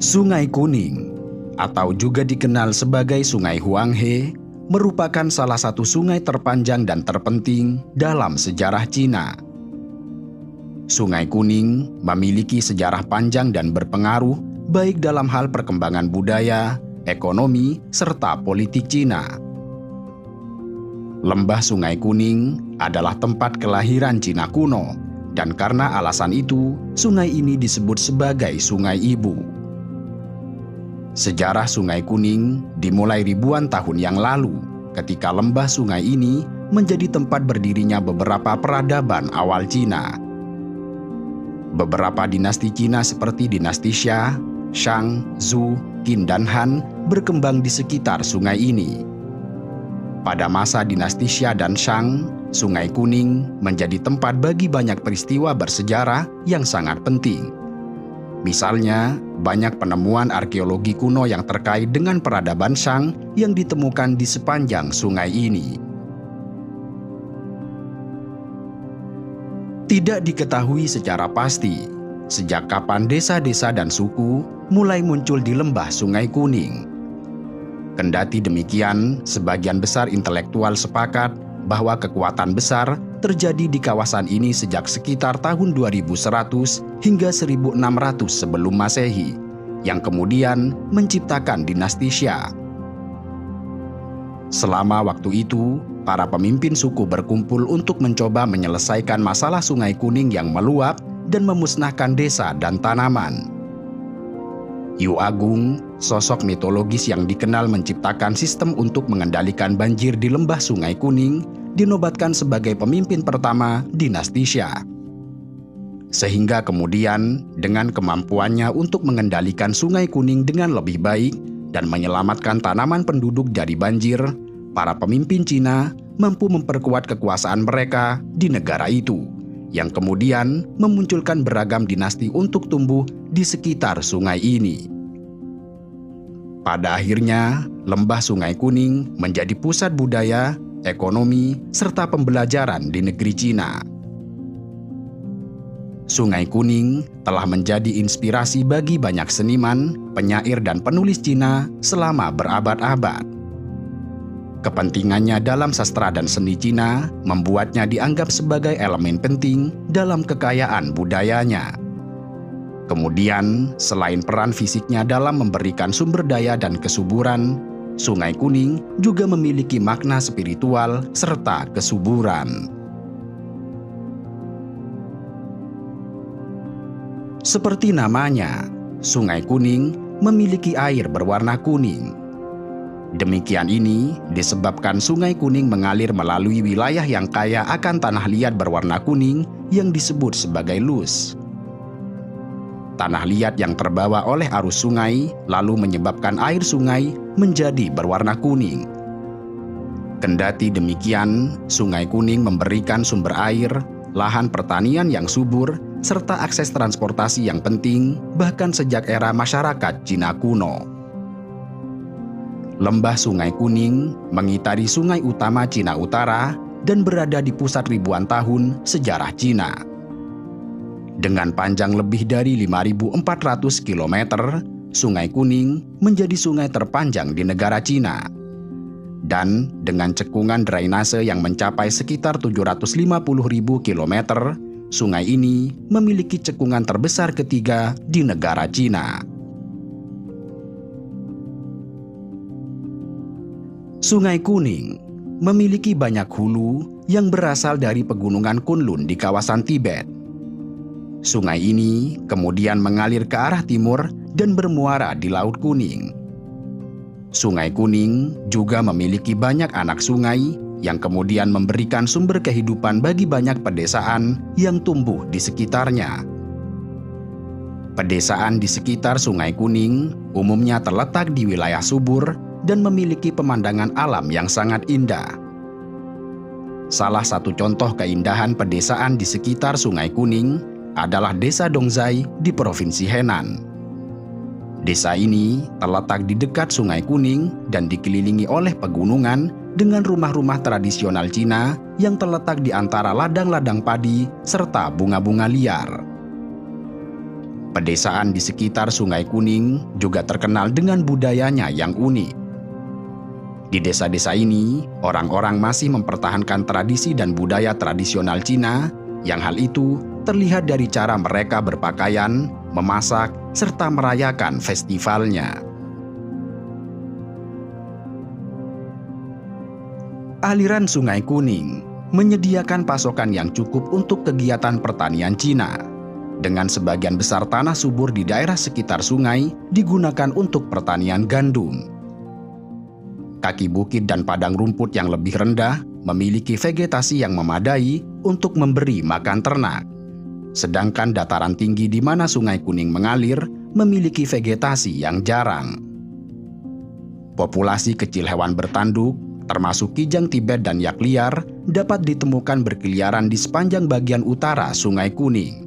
Sungai Kuning, atau juga dikenal sebagai Sungai Huanghe, merupakan salah satu sungai terpanjang dan terpenting dalam sejarah Cina. Sungai Kuning memiliki sejarah panjang dan berpengaruh baik dalam hal perkembangan budaya, ekonomi, serta politik Cina. Lembah Sungai Kuning adalah tempat kelahiran Cina kuno, dan karena alasan itu, sungai ini disebut sebagai Sungai Ibu. Sejarah Sungai Kuning dimulai ribuan tahun yang lalu, ketika lembah sungai ini menjadi tempat berdirinya beberapa peradaban awal Cina. Beberapa dinasti Cina seperti dinasti Xia, Shang, Zhou, Qin, dan Han berkembang di sekitar sungai ini. Pada masa dinasti Xia dan Shang, Sungai Kuning menjadi tempat bagi banyak peristiwa bersejarah yang sangat penting. Misalnya, banyak penemuan arkeologi kuno yang terkait dengan peradaban Shang yang ditemukan di sepanjang sungai ini. Tidak diketahui secara pasti sejak kapan desa-desa dan suku mulai muncul di lembah Sungai Kuning. Kendati demikian, sebagian besar intelektual sepakat bahwa kekuatan besar terjadi di kawasan ini sejak sekitar tahun 2100 hingga 1600 sebelum Masehi, yang kemudian menciptakan dinasti Xia. Selama waktu itu, para pemimpin suku berkumpul untuk mencoba menyelesaikan masalah Sungai Kuning yang meluap dan memusnahkan desa dan tanaman. Yu Agung, sosok mitologis yang dikenal menciptakan sistem untuk mengendalikan banjir di lembah Sungai Kuning, dinobatkan sebagai pemimpin pertama dinasti Xia. Sehingga kemudian, dengan kemampuannya untuk mengendalikan Sungai Kuning dengan lebih baik dan menyelamatkan tanaman penduduk dari banjir, para pemimpin Cina mampu memperkuat kekuasaan mereka di negara itu, yang kemudian memunculkan beragam dinasti untuk tumbuh di sekitar sungai ini. Pada akhirnya, lembah Sungai Kuning menjadi pusat budaya, ekonomi, serta pembelajaran di negeri Cina. Sungai Kuning telah menjadi inspirasi bagi banyak seniman, penyair, dan penulis Cina selama berabad-abad. Kepentingannya dalam sastra dan seni Cina membuatnya dianggap sebagai elemen penting dalam kekayaan budayanya. Kemudian, selain peran fisiknya dalam memberikan sumber daya dan kesuburan, Sungai Kuning juga memiliki makna spiritual serta kesuburan. Seperti namanya, Sungai Kuning memiliki air berwarna kuning. Demikian ini disebabkan Sungai Kuning mengalir melalui wilayah yang kaya akan tanah liat berwarna kuning yang disebut sebagai lus. Tanah liat yang terbawa oleh arus sungai lalu menyebabkan air sungai menjadi berwarna kuning. Kendati demikian, Sungai Kuning memberikan sumber air, lahan pertanian yang subur, serta akses transportasi yang penting bahkan sejak era masyarakat Cina kuno. Lembah Sungai Kuning mengitari sungai utama Cina Utara dan berada di pusat ribuan tahun sejarah Cina. Dengan panjang lebih dari 5.400 km, Sungai Kuning menjadi sungai terpanjang di negara Cina. Dan dengan cekungan drainase yang mencapai sekitar 750.000 km, sungai ini memiliki cekungan terbesar ketiga di negara Cina. Sungai Kuning memiliki banyak hulu yang berasal dari pegunungan Kunlun di kawasan Tibet. Sungai ini kemudian mengalir ke arah timur dan bermuara di Laut Kuning. Sungai Kuning juga memiliki banyak anak sungai yang kemudian memberikan sumber kehidupan bagi banyak pedesaan yang tumbuh di sekitarnya. Pedesaan di sekitar Sungai Kuning umumnya terletak di wilayah subur dan memiliki pemandangan alam yang sangat indah. Salah satu contoh keindahan pedesaan di sekitar Sungai Kuning adalah Desa Dongzai di Provinsi Henan. Desa ini terletak di dekat Sungai Kuning dan dikelilingi oleh pegunungan dengan rumah-rumah tradisional Cina yang terletak di antara ladang-ladang padi serta bunga-bunga liar. Pedesaan di sekitar Sungai Kuning juga terkenal dengan budayanya yang unik. Di desa-desa ini, orang-orang masih mempertahankan tradisi dan budaya tradisional Cina, yang hal itu terlihat dari cara mereka berpakaian, memasak, serta merayakan festivalnya. Aliran Sungai Kuning menyediakan pasokan yang cukup untuk kegiatan pertanian Cina, dengan sebagian besar tanah subur di daerah sekitar sungai digunakan untuk pertanian gandum. Kaki bukit dan padang rumput yang lebih rendah memiliki vegetasi yang memadai untuk memberi makan ternak. Sedangkan dataran tinggi di mana Sungai Kuning mengalir memiliki vegetasi yang jarang. Populasi kecil hewan bertanduk, termasuk kijang Tibet dan yak liar, dapat ditemukan berkeliaran di sepanjang bagian utara Sungai Kuning.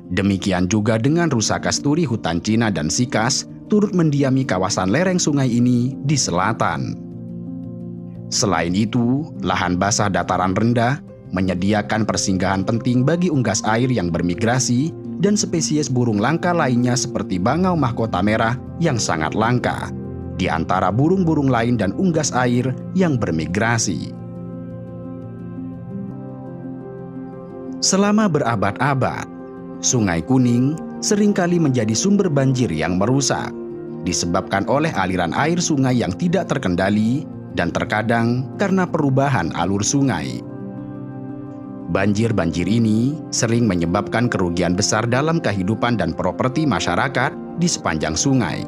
Demikian juga dengan rusa kasturi hutan Cina dan sikas turut mendiami kawasan lereng sungai ini di selatan. Selain itu, lahan basah dataran rendah menyediakan persinggahan penting bagi unggas air yang bermigrasi dan spesies burung langka lainnya seperti bangau mahkota merah yang sangat langka, di antara burung-burung lain dan unggas air yang bermigrasi. Selama berabad-abad, Sungai Kuning seringkali menjadi sumber banjir yang merusak, disebabkan oleh aliran air sungai yang tidak terkendali dan terkadang karena perubahan alur sungai. Banjir-banjir ini sering menyebabkan kerugian besar dalam kehidupan dan properti masyarakat di sepanjang sungai.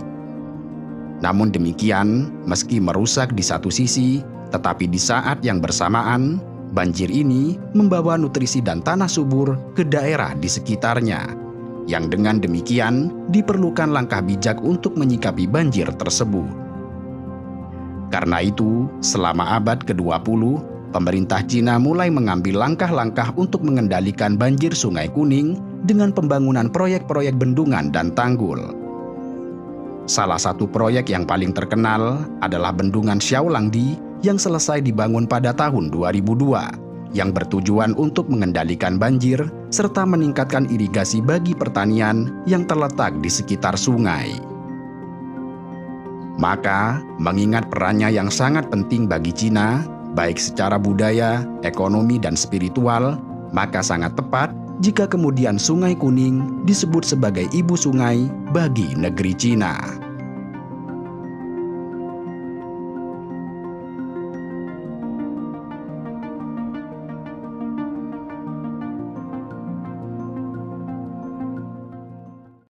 Namun demikian, meski merusak di satu sisi, tetapi di saat yang bersamaan, banjir ini membawa nutrisi dan tanah subur ke daerah di sekitarnya, yang dengan demikian diperlukan langkah bijak untuk menyikapi banjir tersebut. Karena itu, selama abad ke-20, pemerintah Cina mulai mengambil langkah-langkah untuk mengendalikan banjir Sungai Kuning dengan pembangunan proyek-proyek bendungan dan tanggul. Salah satu proyek yang paling terkenal adalah Bendungan Xiaolangdi yang selesai dibangun pada tahun 2002, yang bertujuan untuk mengendalikan banjir serta meningkatkan irigasi bagi pertanian yang terletak di sekitar sungai. Maka, mengingat perannya yang sangat penting bagi Cina, baik secara budaya, ekonomi, dan spiritual, maka sangat tepat jika kemudian Sungai Kuning disebut sebagai ibu sungai bagi negeri Cina.